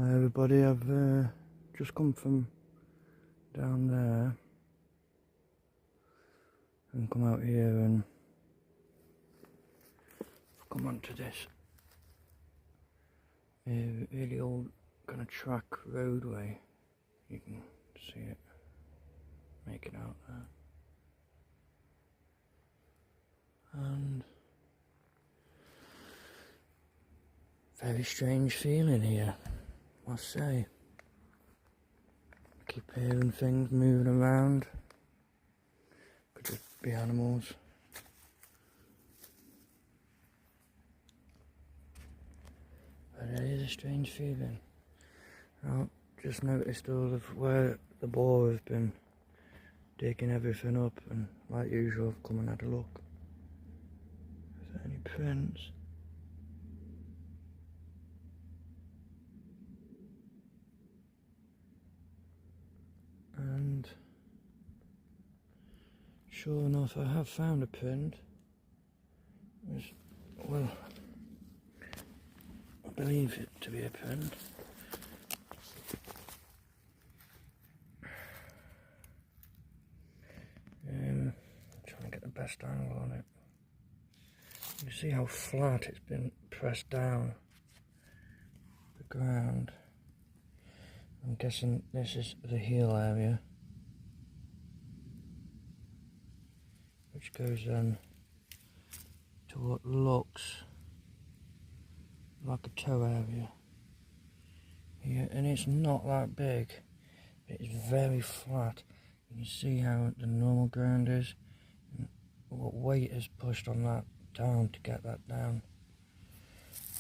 Hi everybody, I've just come from down there and come out here and come onto this really old kind of track roadway. You can see it, make it out there. And very strange feeling here, I must say. I keep hearing things moving around. Could just be animals. But it is a strange feeling. I've just noticed all of where the boar has been digging everything up, and like usual I've come and had a look. Is there any prints? And sure enough, I have found a print. Well, I believe it to be a print. Trying to get the best angle on it. You can see how flat it's been pressed down the ground. I'm guessing this is the heel area, which goes then to what looks like a toe area here, and it's not that big. It's very flat. You can see how the normal ground is, and what weight is pushed on that down to get that down.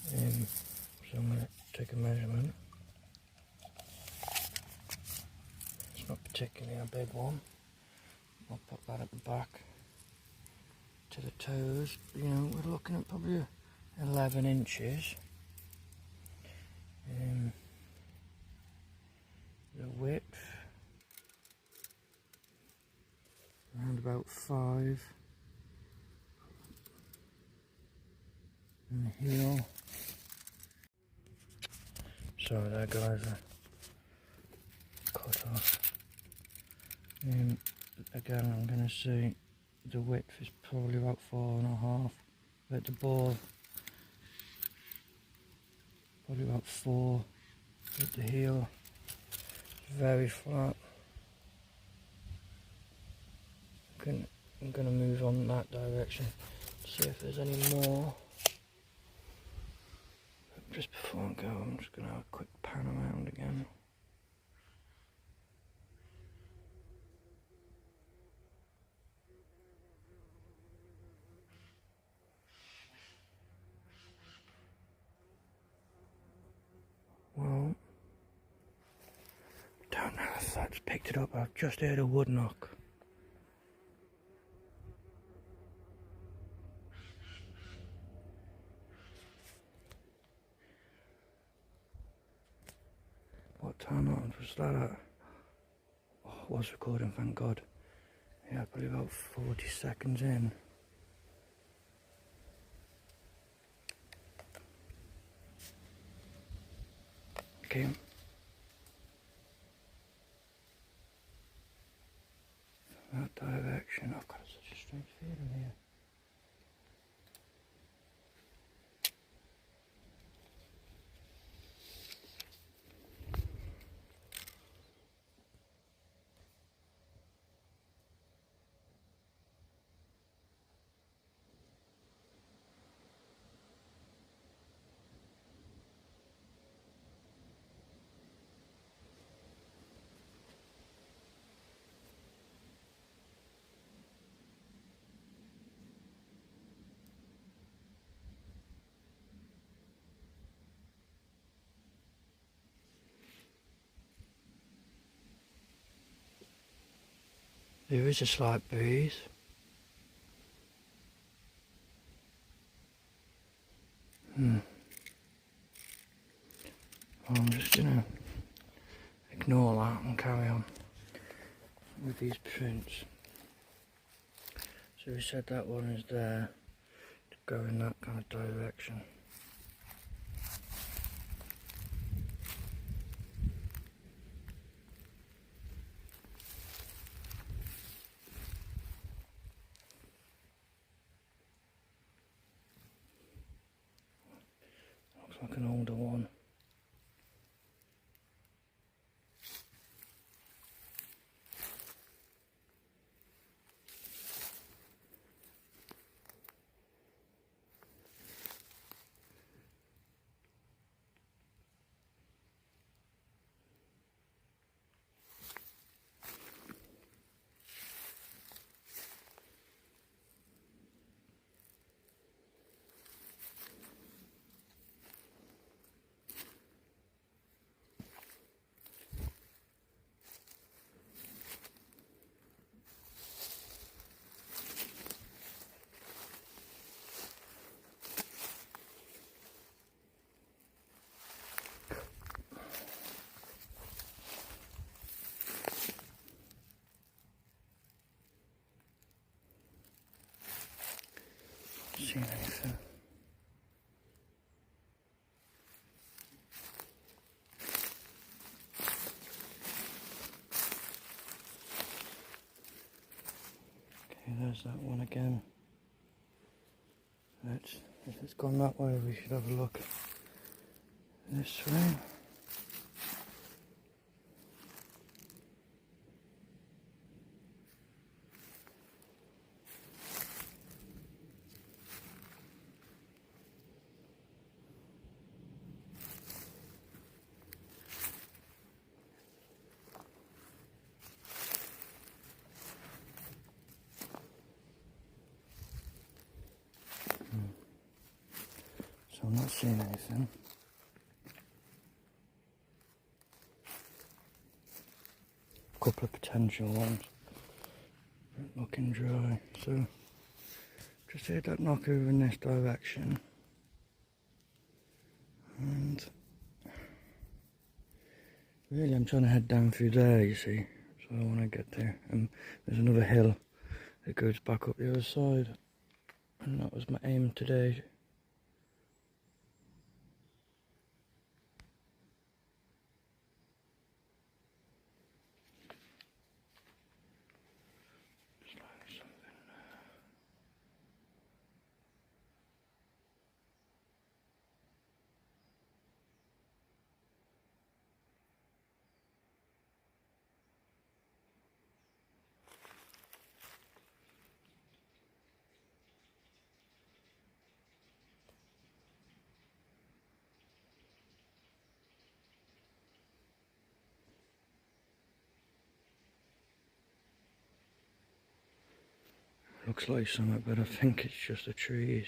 So I'm going to take a measurement. It's not particularly a big one. I'll put that at the back to the toes. You know, we're looking at probably 11 inches. The width around about 5, and the heel. Sorry there guys, I cut off. Again, I'm going to say the width is probably about 4.5, but the ball probably about 4 at the heel. Very flat. I'm going to move on that direction, see if there's any more. But just before I go, I'm just going to have a quick pan around again. Well, don't know if that's picked it up. I've just heard a wood knock. What time was that at? Oh, I was recording, thank God. Yeah, probably about 40 seconds in. Okay. That direction. I've got such a strange feeling here. There is a slight breeze. I'm just going to ignore that and carry on with these prints. So we said that one is there to go in that kind of direction. like an older one. Seen anything. Okay, there's that one again. If it's gone that way, we should have a look this way. So I'm not seeing anything. A couple of potential ones, but looking dry. So just heard that knock over in this direction, and really I'm trying to head down through there, you see, so I want to get there. And there's another hill that goes back up the other side, and that was my aim today. Looks like something, but I think it's just the trees.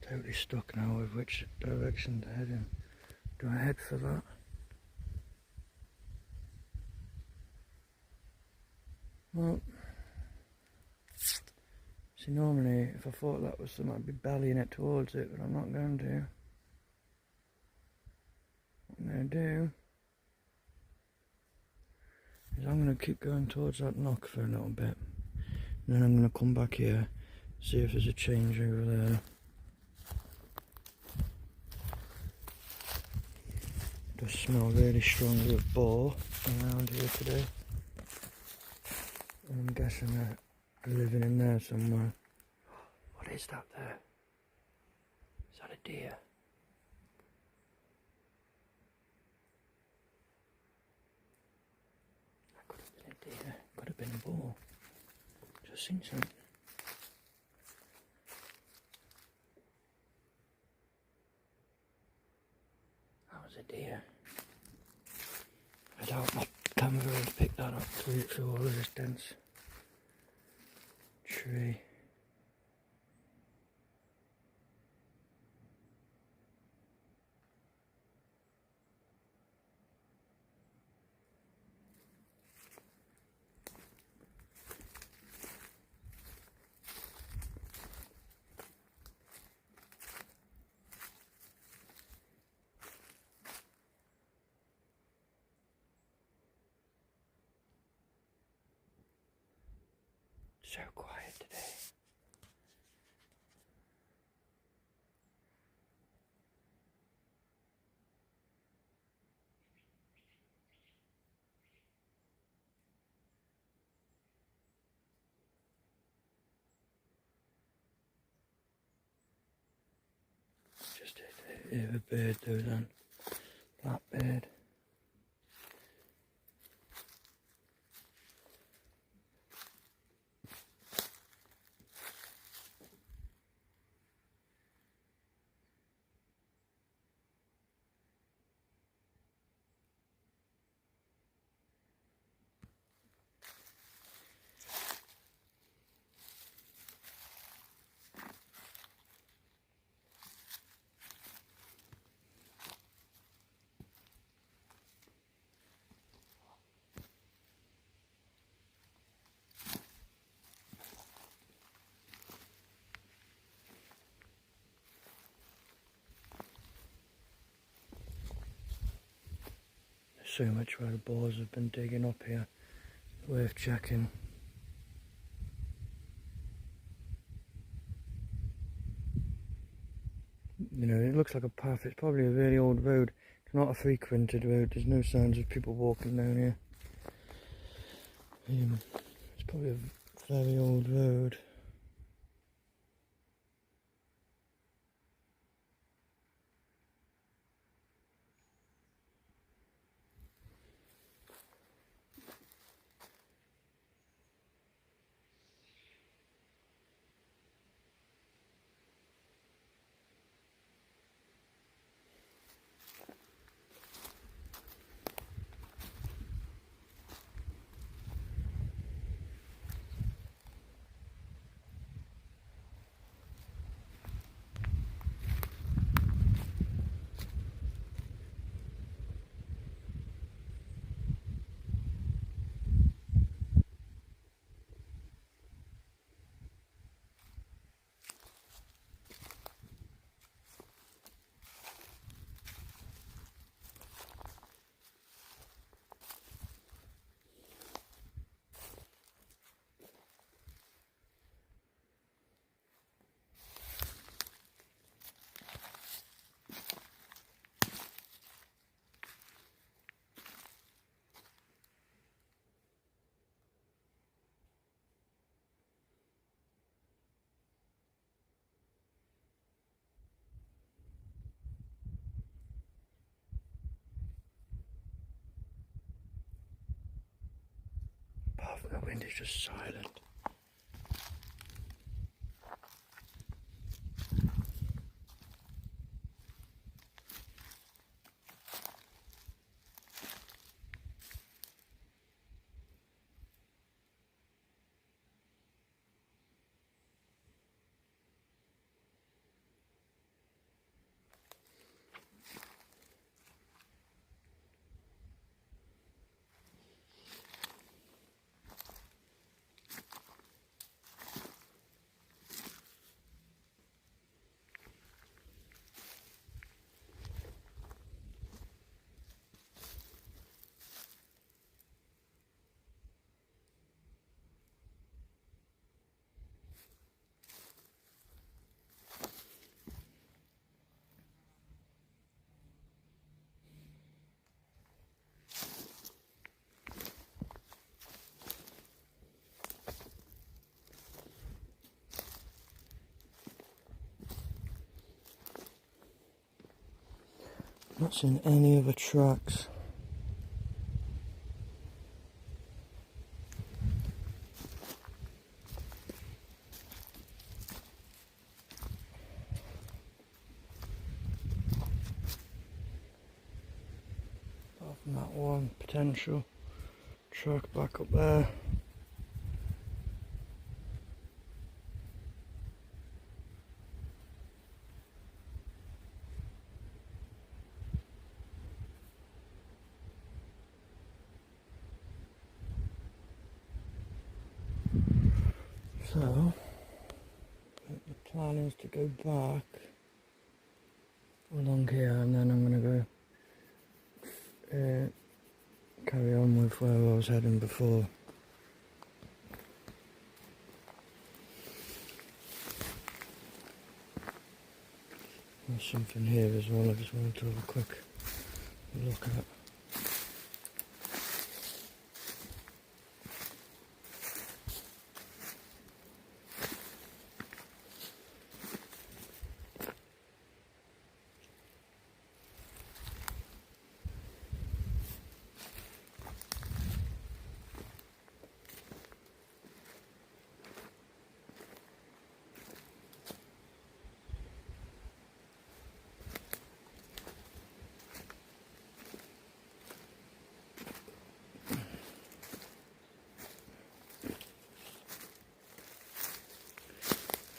Totally stuck now with which direction to head in. Do I head for that? Well, see, normally if I thought that was something, I'd be bellying it towards it, but I'm not going to. What I'm going to do is I'm going to keep going towards that knock for a little bit, and then I'm going to come back here, see if there's a change over there. It does smell really strongly of boar around here today. And I'm guessing they're living in there somewhere. What is that there? Is that a deer? That could have been a deer. Could have been a boar. Just seen something. That was a deer. I doubt my camera will pick that up through all of this dense tree. So quiet today. bit of a bird though then. Blackbird. So much where the boars have been digging up here, worth checking. You know, it looks like a path. It's probably a really old road. It's not a frequented road. There's no signs of people walking down here. It's probably a very old road. Apart from the wind, it's just silent. Not seeing any other tracks. Apart from that one potential track back up there. So, the plan is to go back along here and then I'm going to go carry on with where I was heading before. There's something here as well I just wanted to have a quick look at.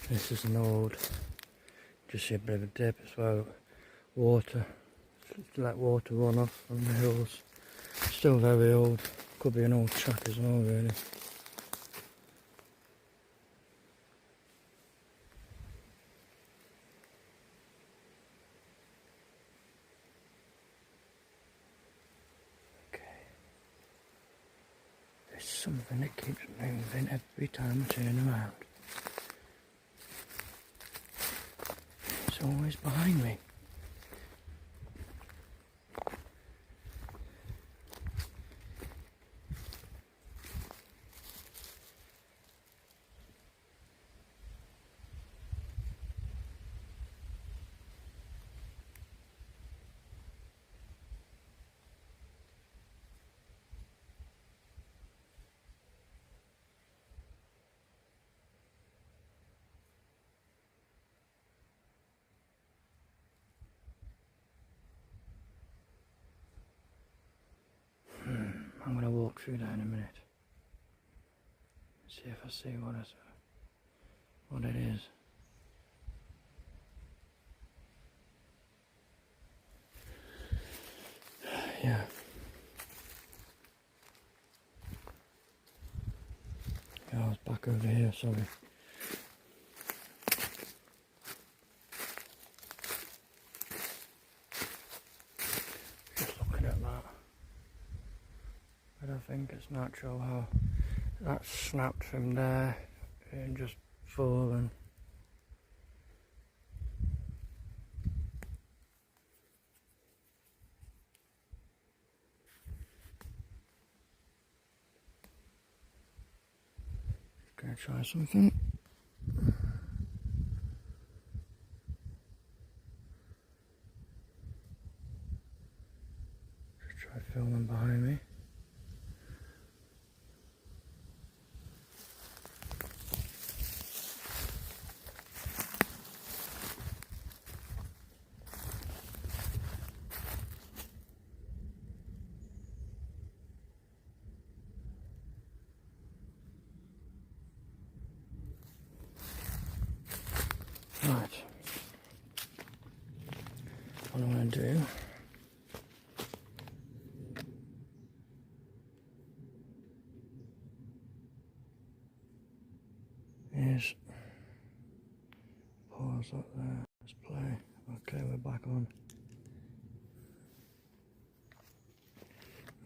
This is an old, just see a bit of a dip as well. Water, let water run off from the hills. Still very old. Could be an old track as well, really. Okay. There's something that keeps moving every time I turn around. It's always behind me. I'm going to walk through that in a minute. See if I see what it is. Yeah. Yeah, I was back over here, sorry. Just looking at that. I don't think it's natural how that snapped from there and just fallen. Gonna try something. Just try filming behind me. Right. What I'm going to do is pause up there. Let's play. Okay, we're back on.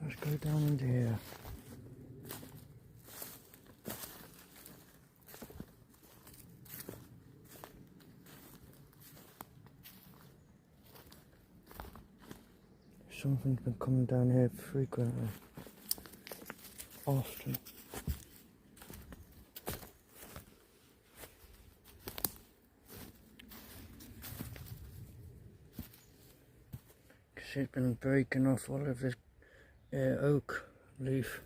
Let's go down into here. Something's been coming down here frequently. Often. Because it's been breaking off all of this oak leaf.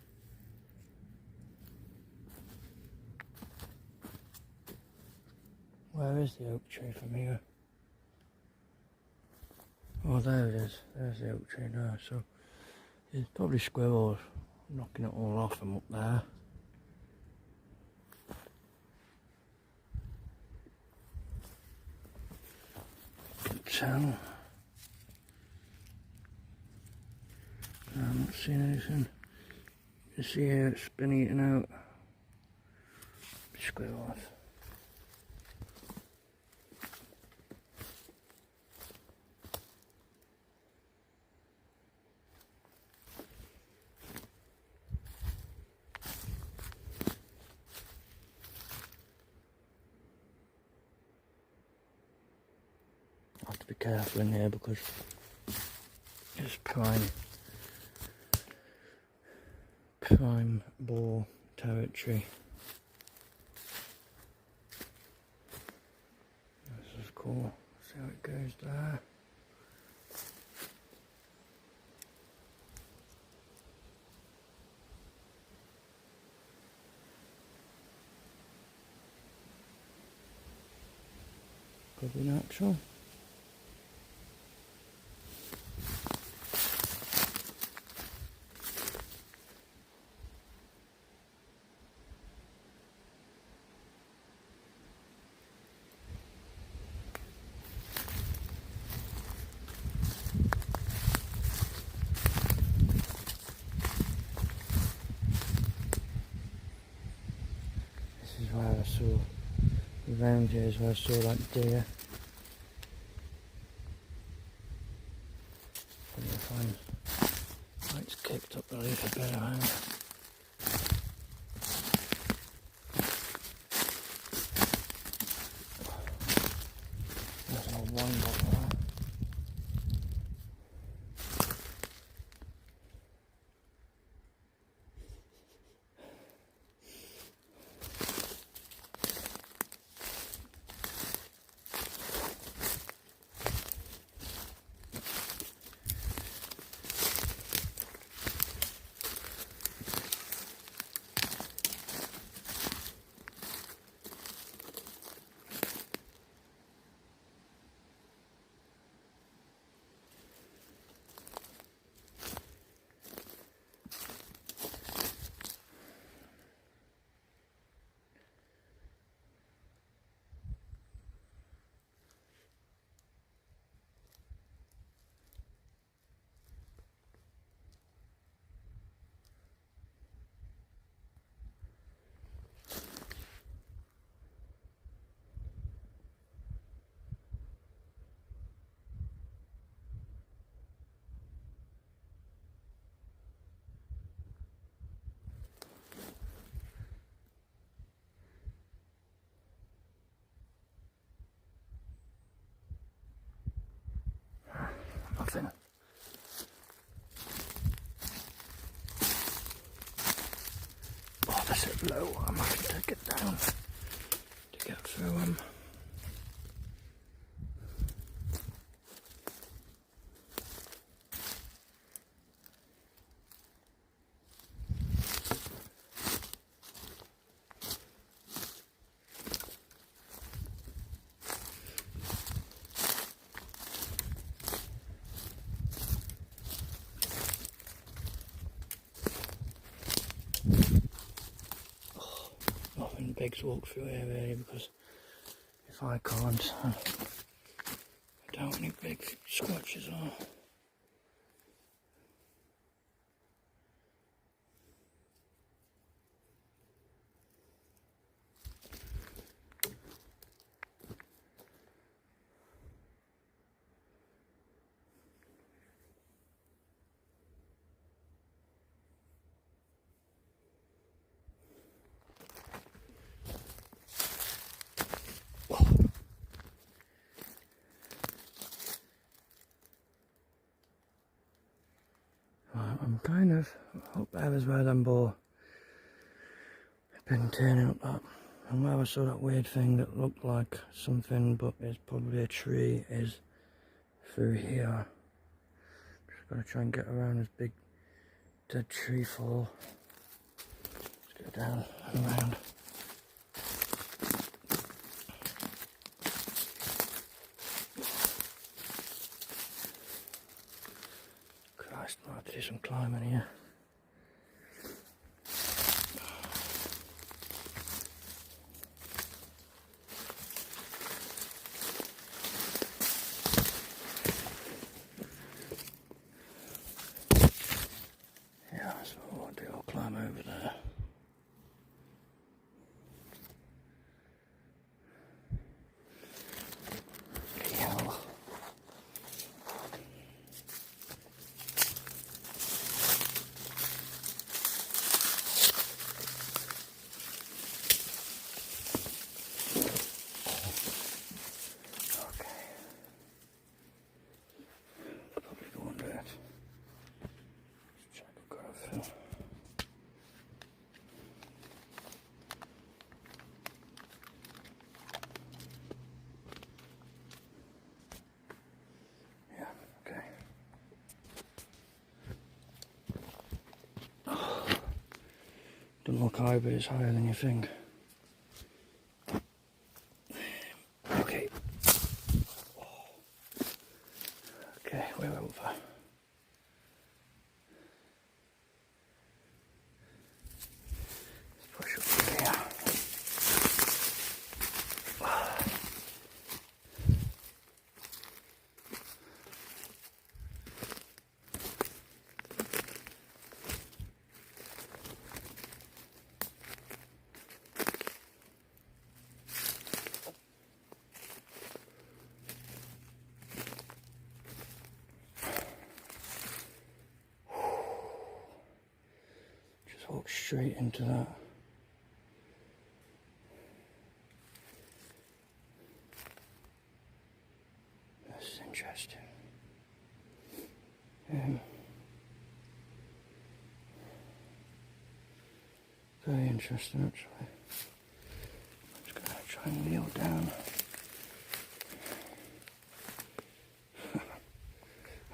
Where is the oak tree from here? Oh, there it is. There's the oak tree now. So there's probably squirrels knocking it all off from up there. So I'm not seeing anything. You see here it's been eaten out. Squirrels. I have to be careful in here because it's prime boar territory. This is cool. See how it goes there. Could be natural. around here is where I saw that deer. And if it's kicked up the leaf a bit around. There's an old wine bottle there. Nothing. Oh, this is low. I might have to take it down to get through them. Nothing big's walk through here really, because if I can't, I don't want any big scratches are. I'm kind of up there as where them boar have been turning up that, and where I saw that weird thing that looked like something but is probably a tree is through here. Just gotta try and get around this big dead tree fall. Let's go down and around. Christ, I have to do some climbing here. Yeah, that's what I'll do. I'll climb over there. Hell. Doesn't look high, but it's higher than you think. Okay. Okay, we're over. Let's push up through here. walk straight into that. That's interesting. Very interesting actually. I'm just going to try and kneel down.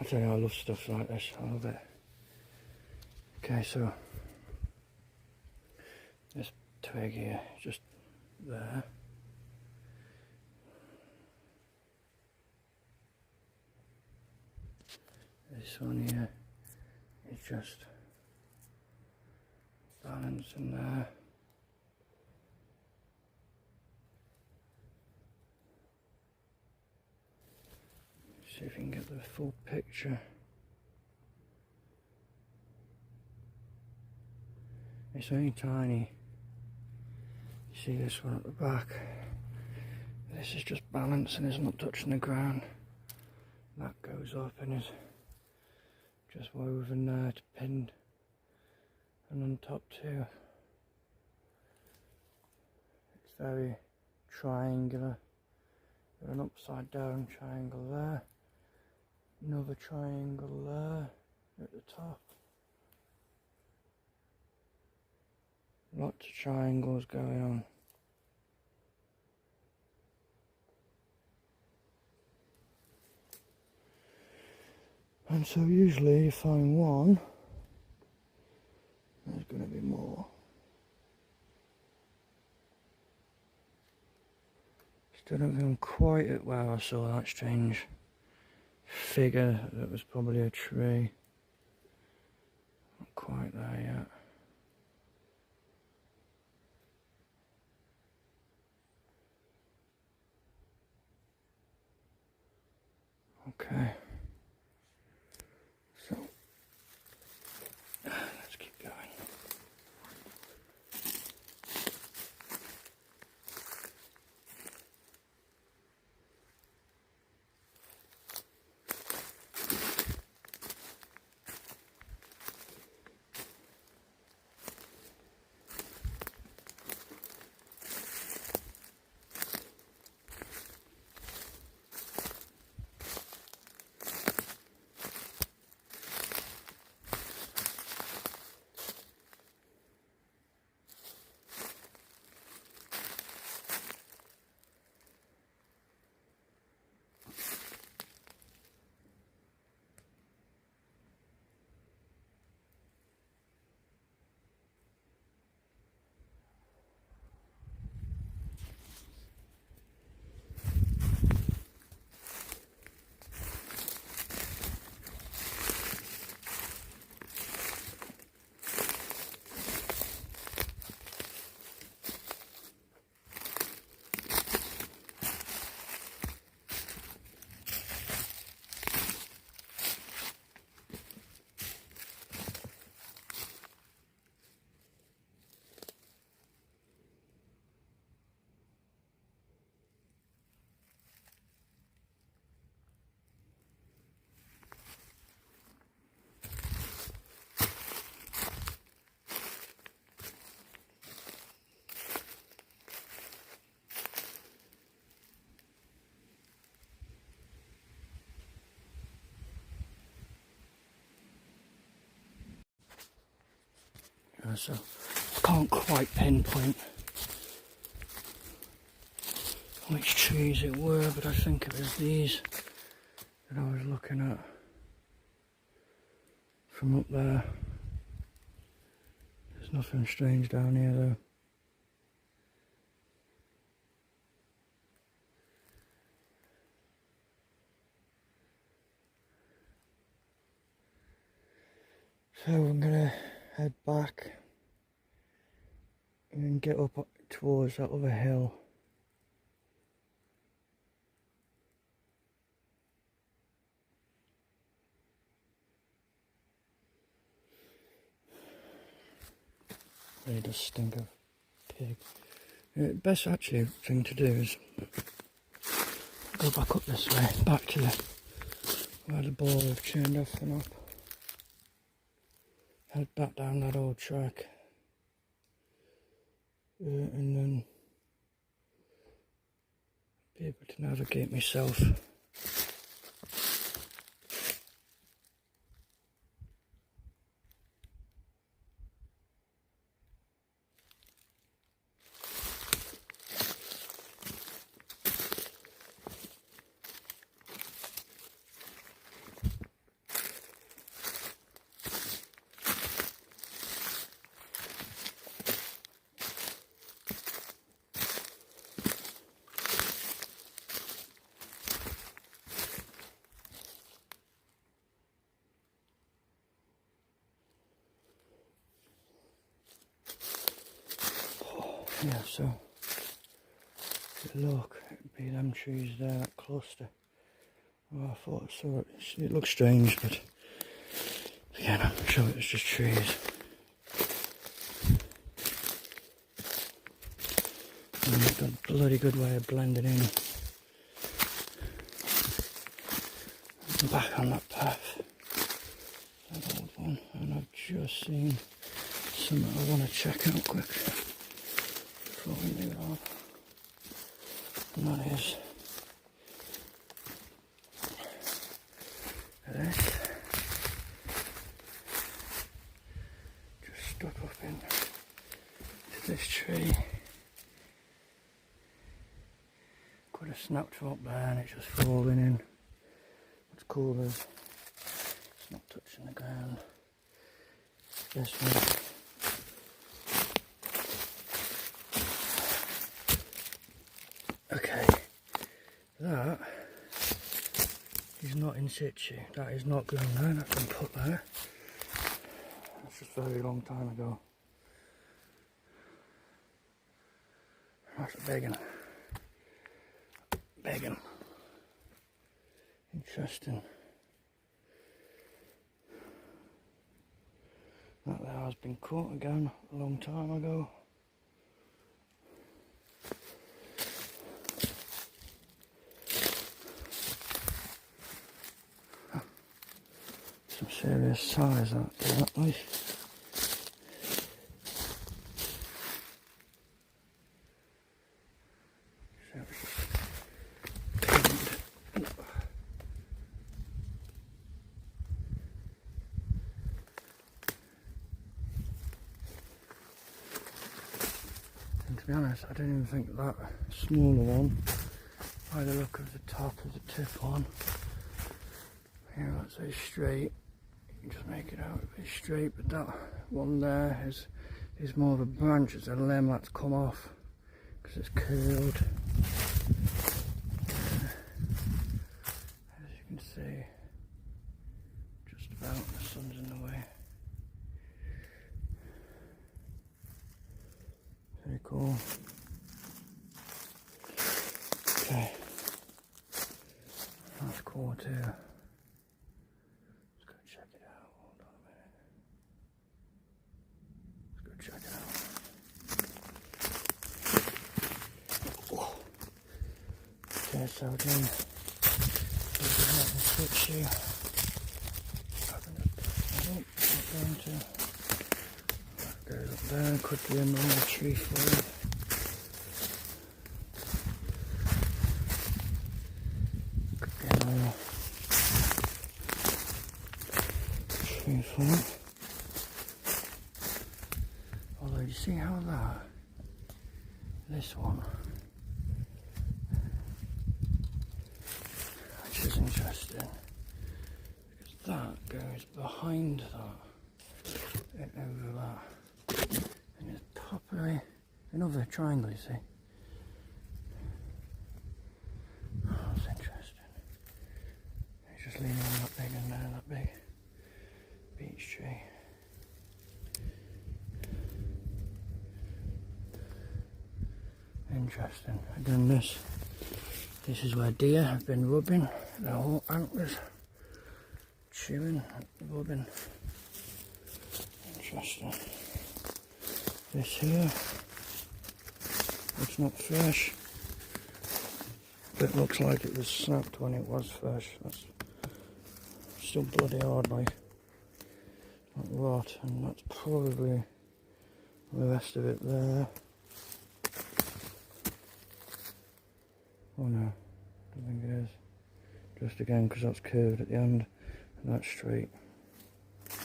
I tell you, I love stuff like this, I love it. Okay, so this twig here, just there. This one here is just balancing there. See if you can get the full picture. It's only tiny. You see this one at the back. This is just balancing, it's not touching the ground. That goes up and is just woven there to pin, and on top too. It's very triangular. There's an upside down triangle there. Another triangle there at the top. Lots of triangles going on. And so usually you find one, there's going to be more. Still don't think I'm quite at where I saw that strange figure that was probably a tree. Not quite there yet. Okay. So let's keep going. So I can't quite pinpoint which trees it were, but I think it was these that I was looking at from up there. There's nothing strange down here though. So I'm gonna head back and then get up towards that other hill. Really does stink of pig. The best actually thing to do is go back up this way, back to where the ball have turned off and up. Head back down that old track and then be able to navigate myself. Yeah, so if you look, it'd be them trees there, that cluster. Oh, I thought I saw it. It looks strange, but again, I'm sure it's just trees. And it's got a bloody good way of blending in. I'm back on that path, that old one, and I've just seen something I want to check out quick before we move on. And that is this. Just stuck up into this tree. Could have snapped from up there and it's just falling in. What's cool is it's not touching the ground. This one. Okay, that is not in situ. That is not grown there. That's been put there. That's just a very long time ago. That's a big one. Big one. Interesting. That there has been caught again a long time ago. Some serious size that definitely. And to be honest, I didn't even think that smaller one, by the look of the top of the tip one, here that's very straight. You can just make it out a bit straight, but that one there is more of a branch. It's a limb that's come off because it's curled. As you can see, just about, the sun's in the way. Very cool. Okay, that's cool too. Check it out. Okay, so again, switch here. That goes up there, could be a normal tree fall. Could be a normal tree fall. Although you see how this one, which is interesting, because that goes behind that, and over that, and it's properly another triangle, you see. Oh, that's interesting. It's just leaning on that big and there, that big beech tree. Interesting. Again, this is where deer have been rubbing their whole antlers, chewing, rubbing. Interesting. This here, it's not fresh, but it looks like it was snapped when it was fresh. That's still bloody hard, like rot, and that's probably the rest of it there. Oh no, don't think it is. Just again, because that's curved at the end and that's straight. As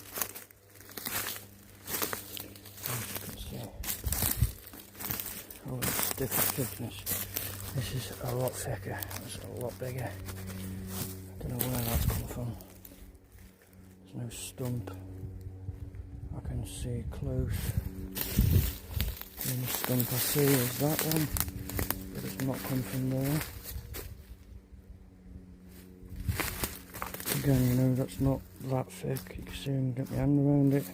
you can see, oh, it's stiff thickness. This is a lot thicker, it's a lot bigger. I don't know where that's come from. There's no stump. I can see close. The only stump I see is that one, but it's not come from there. Again, you know, that's not that thick. You can see I can get my hand around it.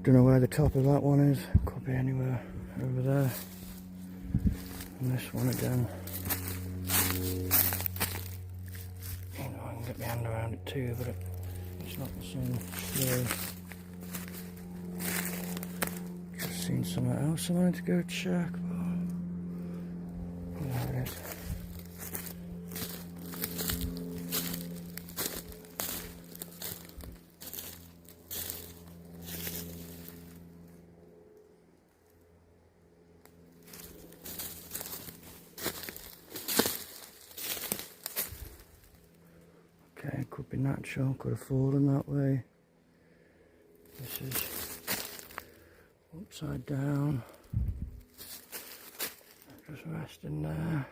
Don't know where the top of that one is. Could be anywhere over there. And this one again. You know, I can get my hand around it too, but it's not the same flow. Just seen somewhere else I wanted to go check, but there it is. Okay, could be natural, could have fallen that way. This is upside down. Just resting there.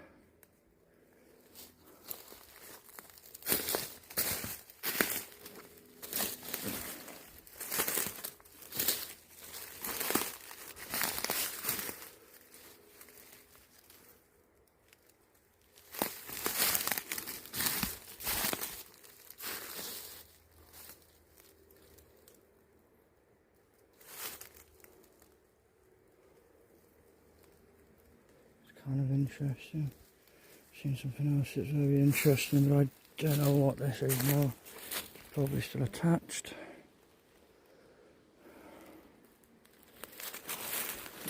Kind of interesting. Seen something else that's very interesting, but I don't know what this is now. It's probably still attached.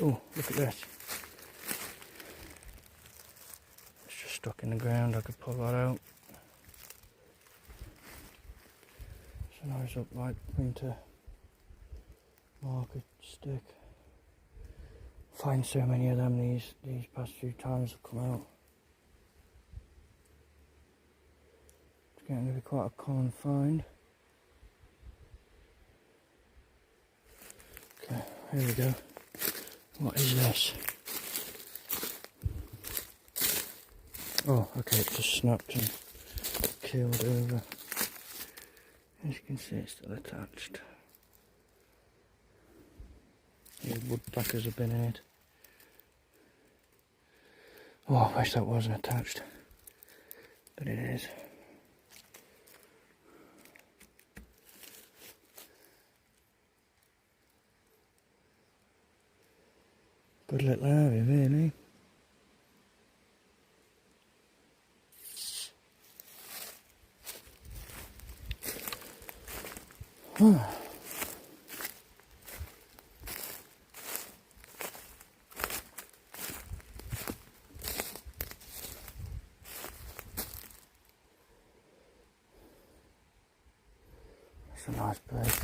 Oh, look at this. It's just stuck in the ground. I could pull that out. It's a nice upright thing to mark a stick. Find so many of them these past few times have come out. It's getting to be quite a common find. Okay, here we go. What is this? Oh, okay, it just snapped and keeled over. As you can see, it's still attached. These woodpeckers have been in it. Oh, I wish that wasn't attached, but it is. Good little area, really. Oh. It's a nice place.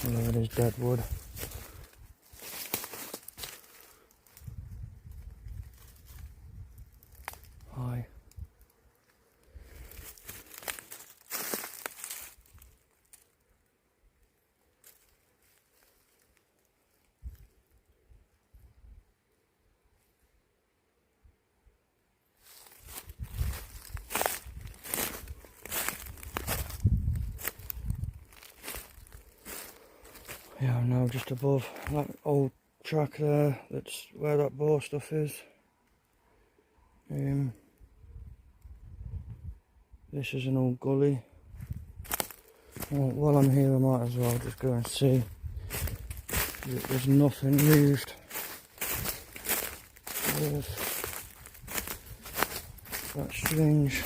Although it is dead wood. Hi. Yeah, I'm now just above that old track there, that's where that boar stuff is. This is an old gully. Well, while I'm here I might as well just go and see. There's nothing used. There's that strange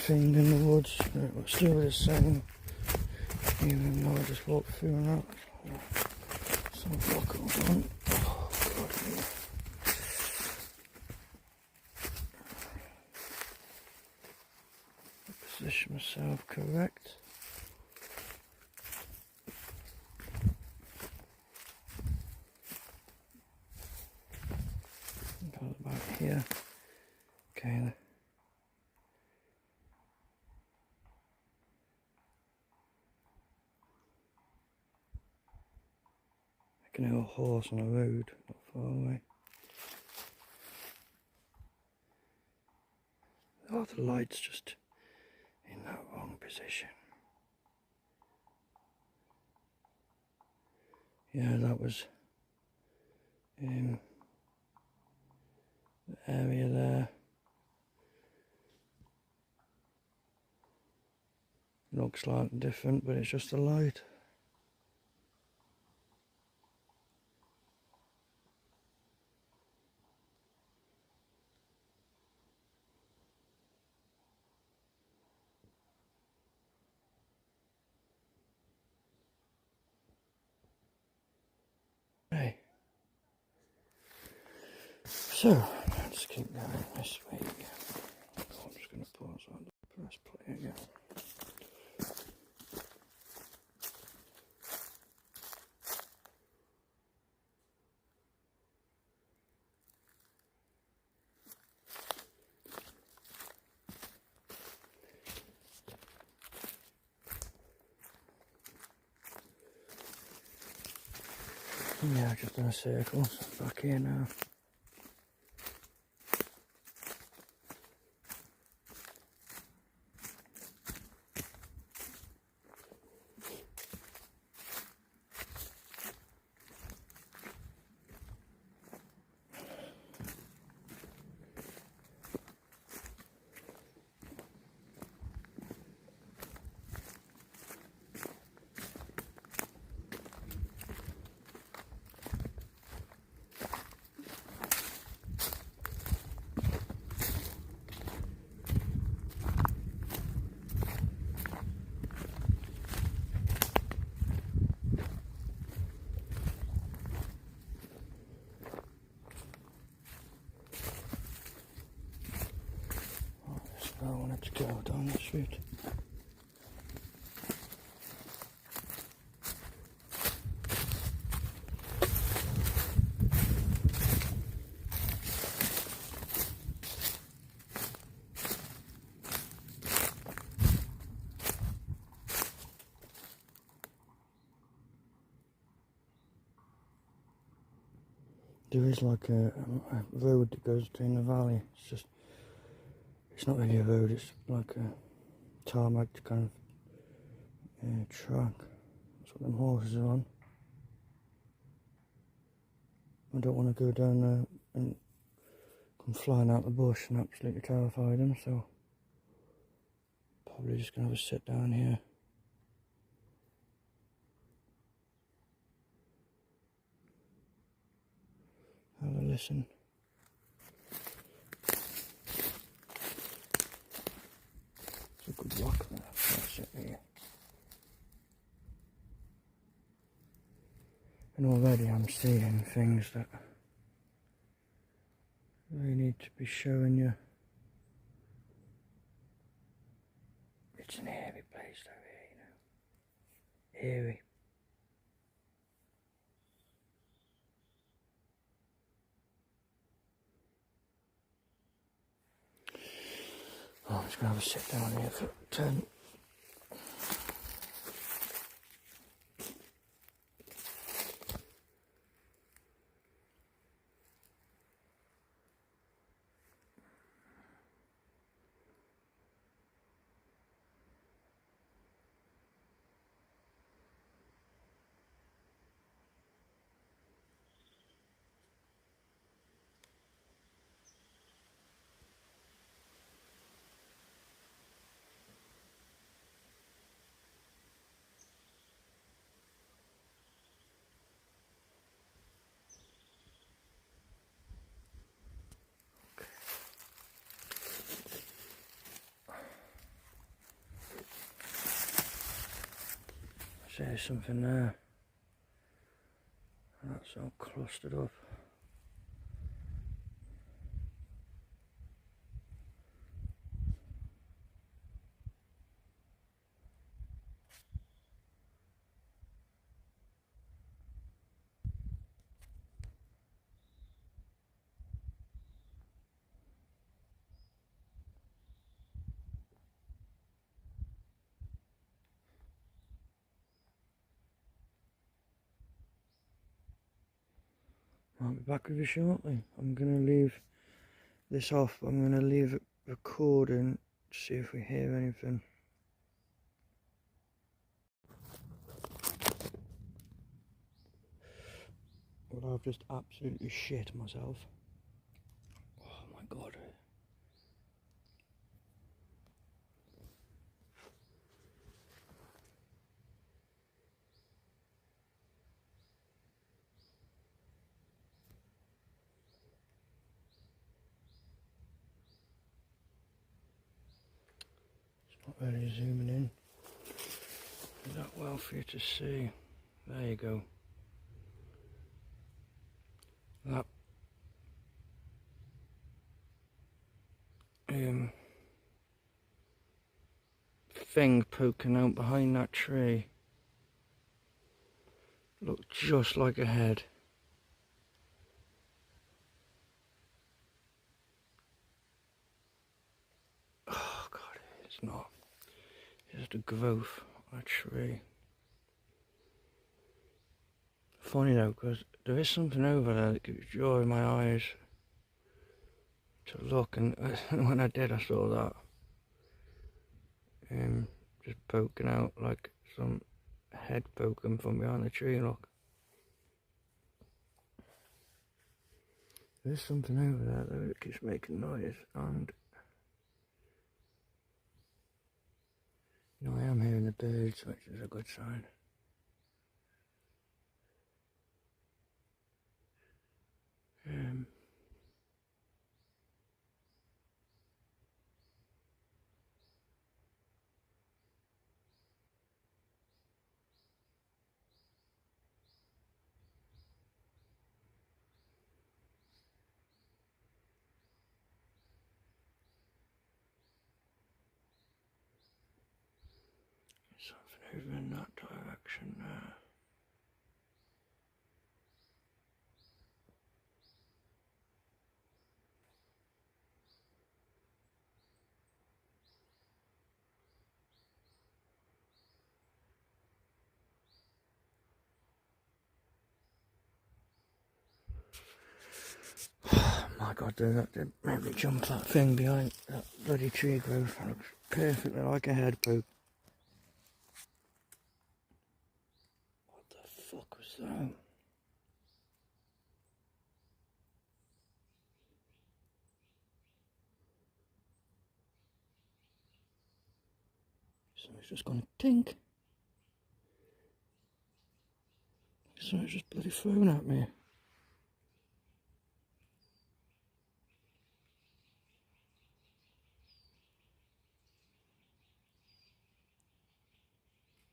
thing in the woods, but it was still the same, even though I just walked through and out. Some block on. Oh, God. Position myself correct. Go about here. Okay. I can hear a horse on a road not far away. Oh, the light's just in that wrong position. Yeah, that was the area there. Looks slightly different, but it's just the light. Hey. So, let's keep going this way again. I'm just going to pause on the press play again. Yeah, I've just done a circle, so back here now. I wanted to go down this route. There is like a road that goes between the valley. It's not really a road, it's like a tarmac kind of track. That's what them horses are on. I don't want to go down there and come flying out the bush and absolutely terrify them, so probably just going to have a sit down here. Have a listen. It's a good rock there, so I'll sit here. And already I'm seeing things that really need to be showing you. It's an eerie place over here, you know. Eerie. Oh, I'm just going to have a sit down here for 10. There's something there. That's all clustered up. I'll be back with you shortly. I'm gonna leave this off. I'm gonna leave it recording to see if we hear anything. Well, I've just absolutely shit myself. Oh my god. It's not really zooming in that well for you to see. There you go. That thing poking out behind that tree looked just like a head. Oh god, it's not. It's just a growth on a tree. Funny though, because there is something over there that gives joy in my eyes to look, and when I did, I saw that. Just poking out like some head poking from behind the tree, look. There's something over there though that keeps making noise, and you know, I am hearing the birds, which is a good sign. Something over in that direction there. Oh my god, dude, that did make me jump, that thing behind that bloody tree growth. It looks perfectly like a head poke. What the fuck was that? Something's just gone tink. Something's just bloody thrown at me.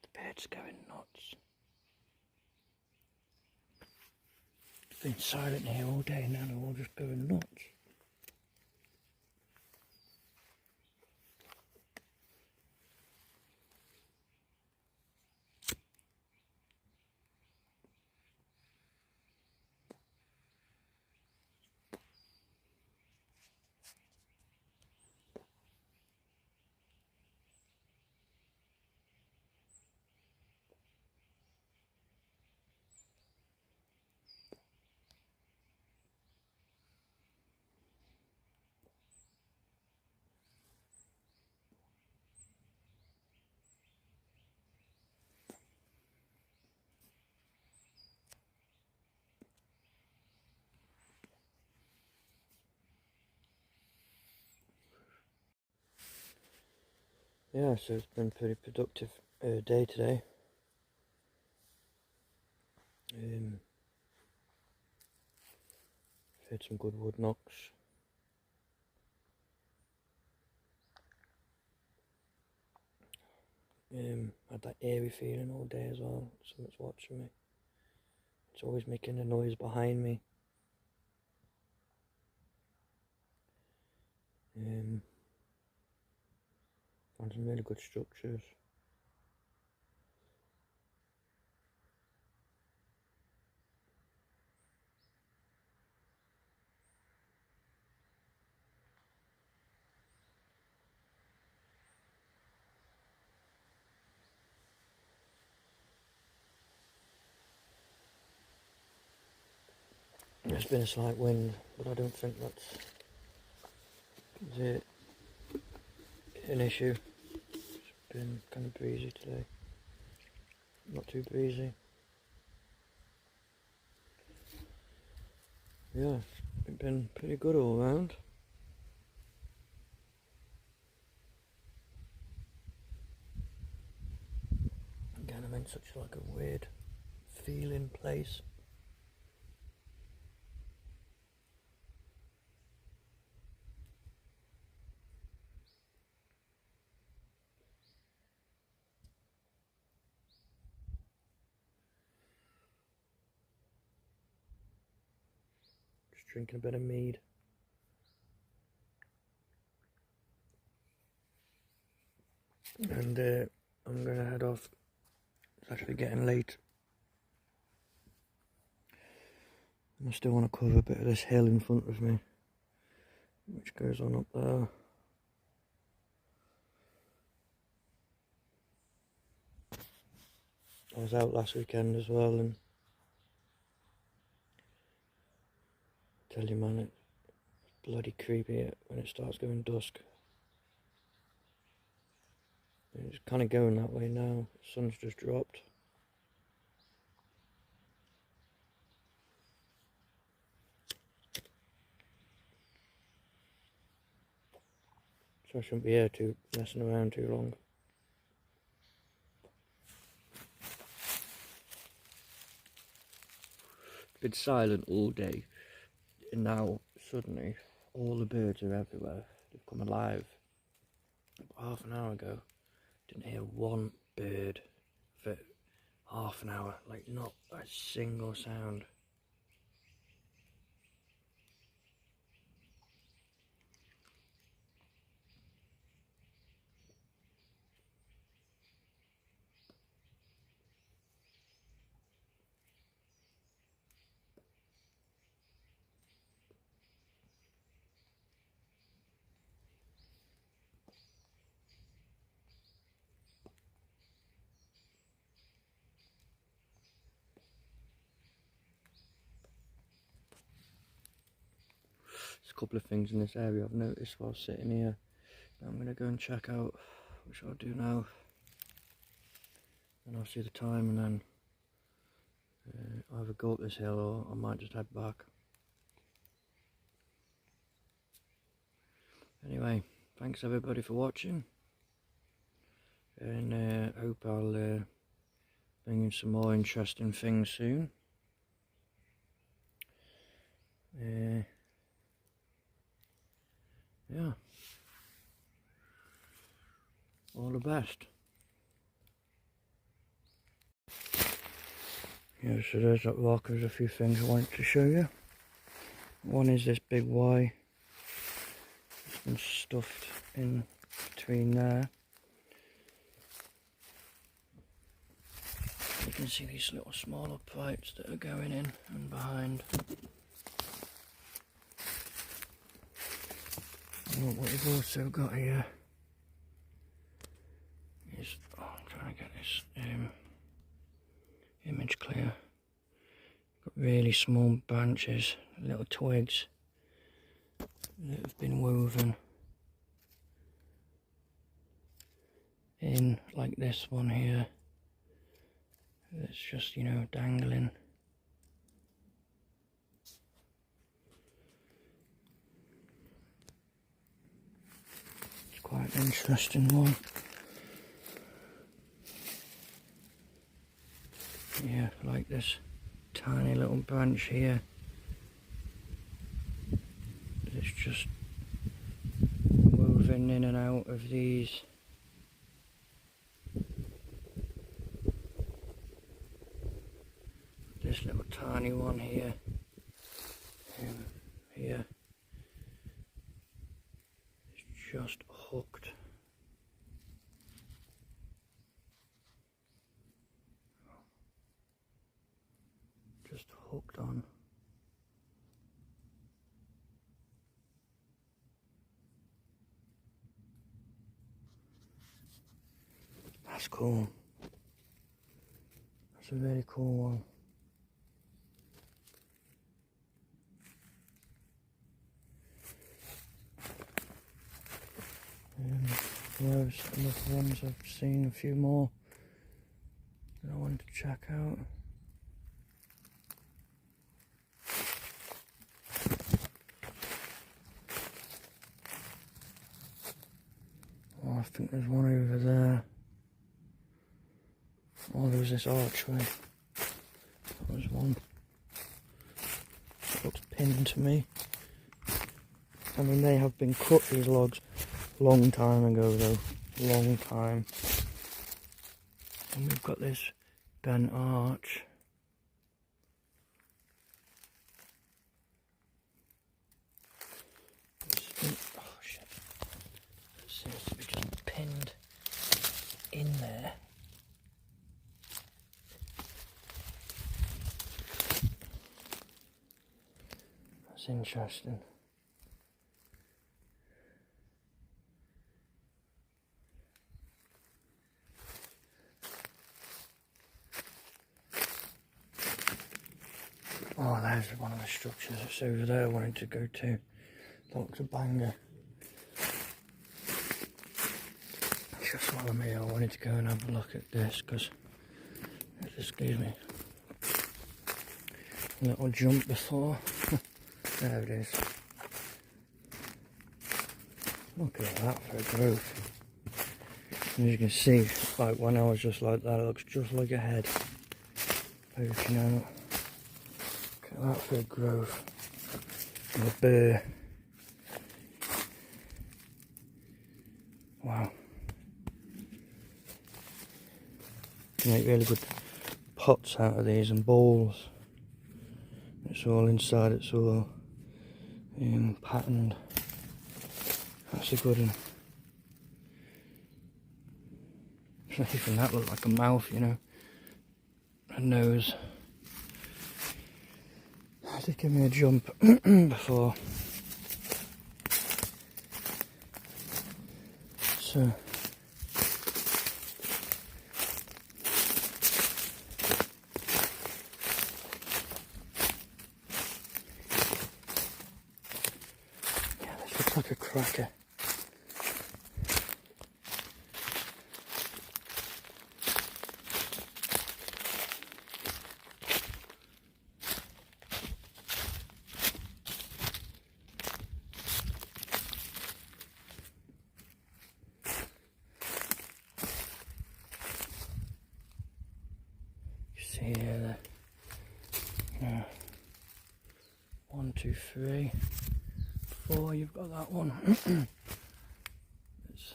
The bed's going nuts. It's been silent here all day, now they're all just going nuts. Yeah, so it's been a pretty productive day today. Had some good wood knocks. Had that eerie feeling all day as well. Something's watching me. It's always making a noise behind me. Found some really good structures. There's been a slight wind, but I don't think that's an issue. It's been kind of breezy today. Not too breezy. Yeah, it's been pretty good all round. Again, I'm in such like a weird feeling place. Just drinking a bit of mead. And I'm gonna head off. It's actually getting late. And I still want to cover a bit of this hill in front of me, which goes on up there. I was out last weekend as well, and I tell you man, it's bloody creepy when it starts going dusk. It's kind of going that way now. The sun's just dropped. So I shouldn't be here messing around too long. It's been silent all day, and now suddenly all the birds are everywhere. They've come alive. About half an hour ago, didn't hear one bird for half an hour, like not a single sound. There's a couple of things in this area I've noticed while sitting here. I'm going to go and check out, which I'll do now. And I'll see the time, and then either go up this hill or I might just head back. Anyway, thanks everybody for watching, and hope I'll bring you some more interesting things soon. Yeah, all the best. Yeah, so there's that rock. There's a few things I wanted to show you. One is this big Y. It's been stuffed in between there. You can see these little smaller pipes that are going in and behind. And what we've also got here is, I'm trying to get this image clear. Got really small branches, little twigs that have been woven in, like this one here. It's just, you know, dangling. It's quite an interesting one. Yeah, like this tiny little branch here. It's just woven in and out of these. This little tiny one here. Here. It's just hooked. Just hooked on. That's cool. That's a really cool one. There's enough ones. I've seen a few more that I want to check out. Oh, I think there's one over there. Oh, there was this archway. That was one. It looks pinned to me. I mean, they have been cut, these logs, long time ago though. Long time. And we've got this bent arch. Oh shit. It seems to be just pinned in there. That's interesting. Oh, there's one of the structures that's over there I wanted to go to. That looks a banger. Just follow me, I wanted to go and have a look at this because it just gave me a little jump before. There it is. Look at that for a growth. And as you can see, like when I was just like that, it looks just like a head poking out. Look at that for a growth. And a burr. Wow. You can make really good pots out of these and bowls. It's all inside, it's all patterned. That's a good one. Even that looked like a mouth, you know. A nose. It did give me a jump before. So yeah, this looks like a cracker. See here, 1, 2, 3, 4, you've got that one. It's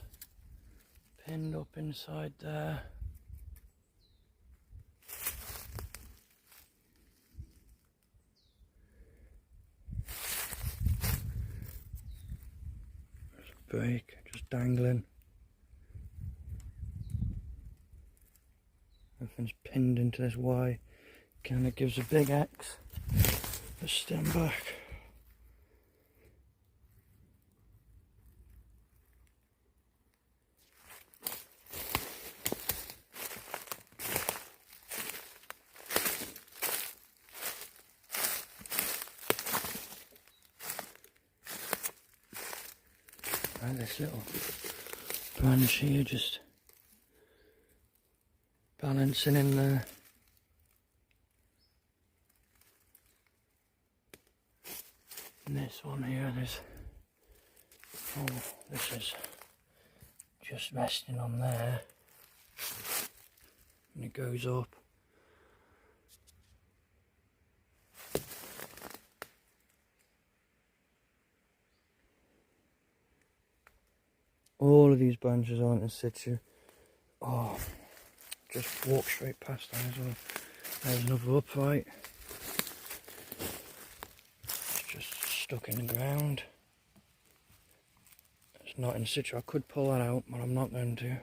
pinned up inside there. There's a break, just dangling. Everything's pinned into this Y. Kind of gives a big X. Let's stand back. Right, this little branch here just balancing in there. And this one here, this is just resting on there. And it goes up. All of these branches aren't in situ. Oh. Just walk straight past that as well. There's another upright. It's just stuck in the ground. It's not in situ. I could pull that out, but I'm not going to.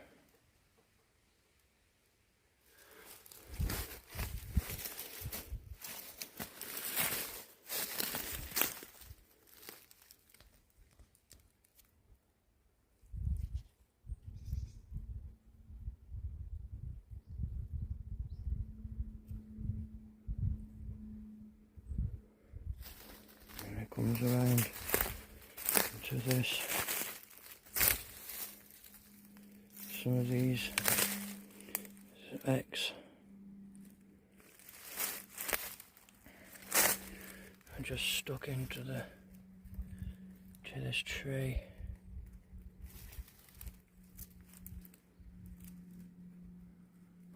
Comes around to this. some of these X are just stuck into this tree.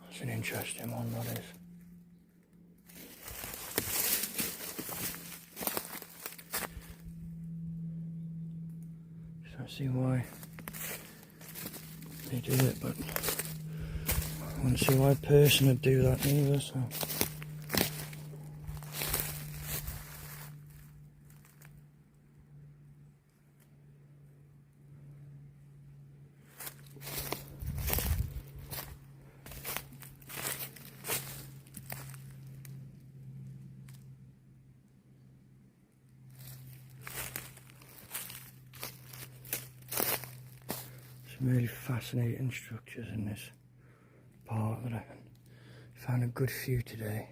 That's an interesting one, that is. I see why they do it, but I don't see why a person would do that either, so. Some really fascinating structures in this park that I found a good few today.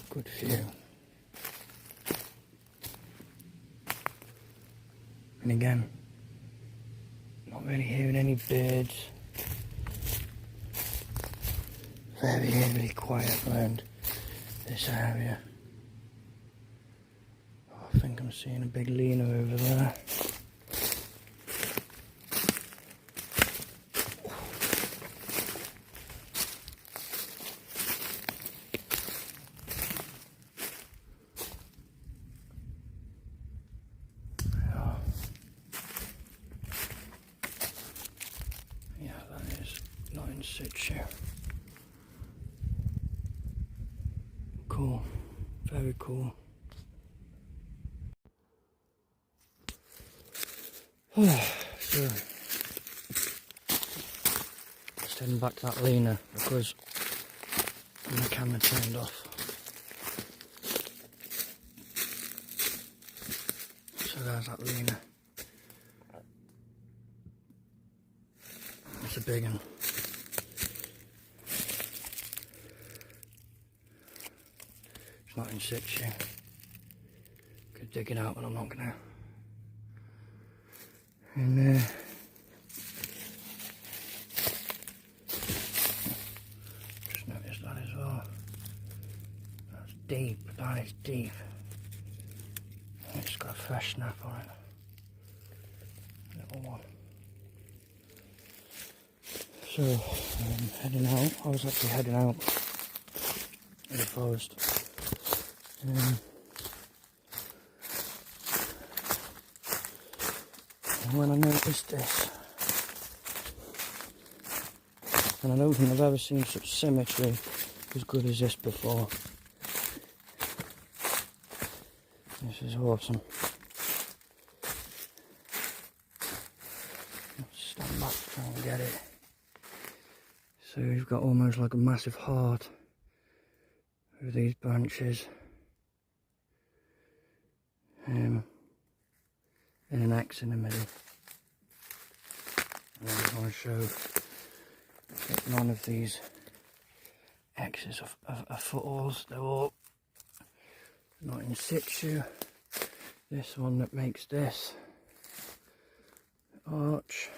Good few. And again, not really hearing any birds. Very, very quiet around this area. I think I'm seeing a big leaner over there. Yeah, that is not in situ. Cool, very cool. So, just heading back to that leaner because my camera turned off. So there's that leaner. It's a big one. It's not in situ. Could dig it out, but I'm not gonna. And just noticed that as well. That's deep, that is deep. It's got a fresh snap on it. Little one. So I'm heading out. I was actually heading out in the forest. And when I noticed this, and I don't think I've ever seen such symmetry as good as this before. This is awesome. Let's stand back to try and get it. So you've got almost like a massive heart with these branches. And an X in the middle. And I just want to show that none of these X's are footholds. They're all not in situ. This one that makes this arch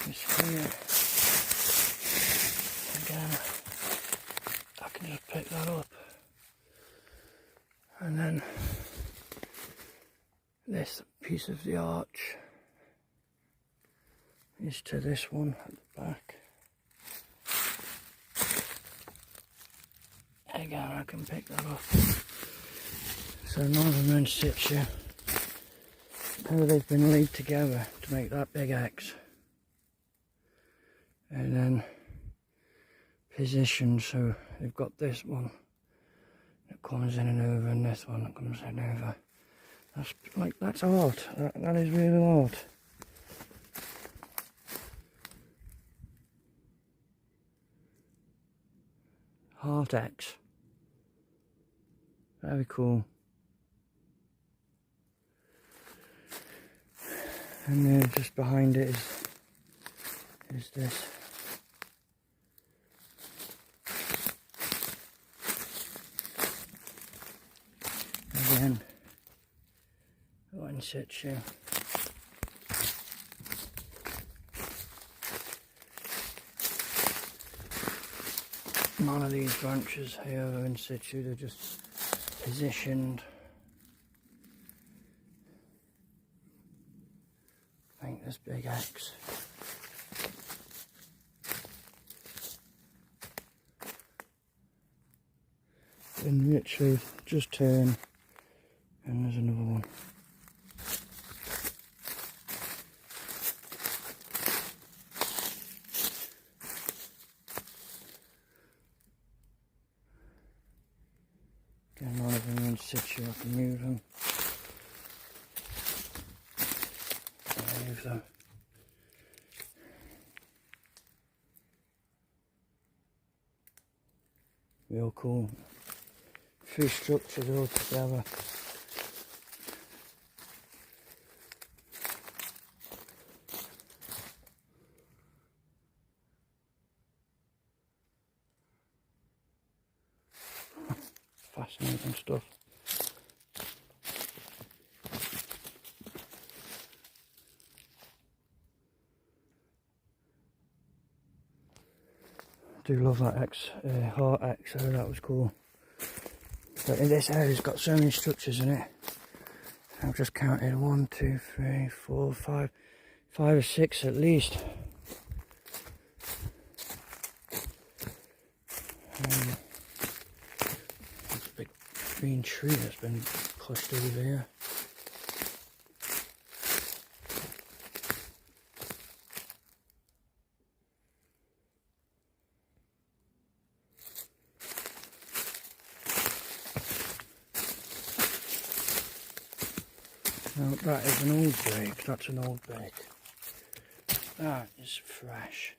is here. Again, I can just pick that up. And then this piece of the arch is to this one at the back. Again, I can pick that up. So none of them are in situ. Now they've been laid together to make that big X. And then positioned so they've got this one that comes in and over and this one that comes in and over. That's art. That is really art. Heart X. Very cool. And then just behind it is this. again, or in situ. None of these branches here are in situ, they're just positioned. I think this big X. And literally just turn and there's another one. Again, none of them are in situ, I can move them. Move them. Real cool. 3 structures all together. Fascinating stuff. I do love that heart X there, that was cool. But in this area's got so many structures in it. I've just counted 1, 2, 3, 4, 5, 5 or 6 at least. There's a big green tree that's been pushed over here. Now that is an old break, that's an old break. That is fresh.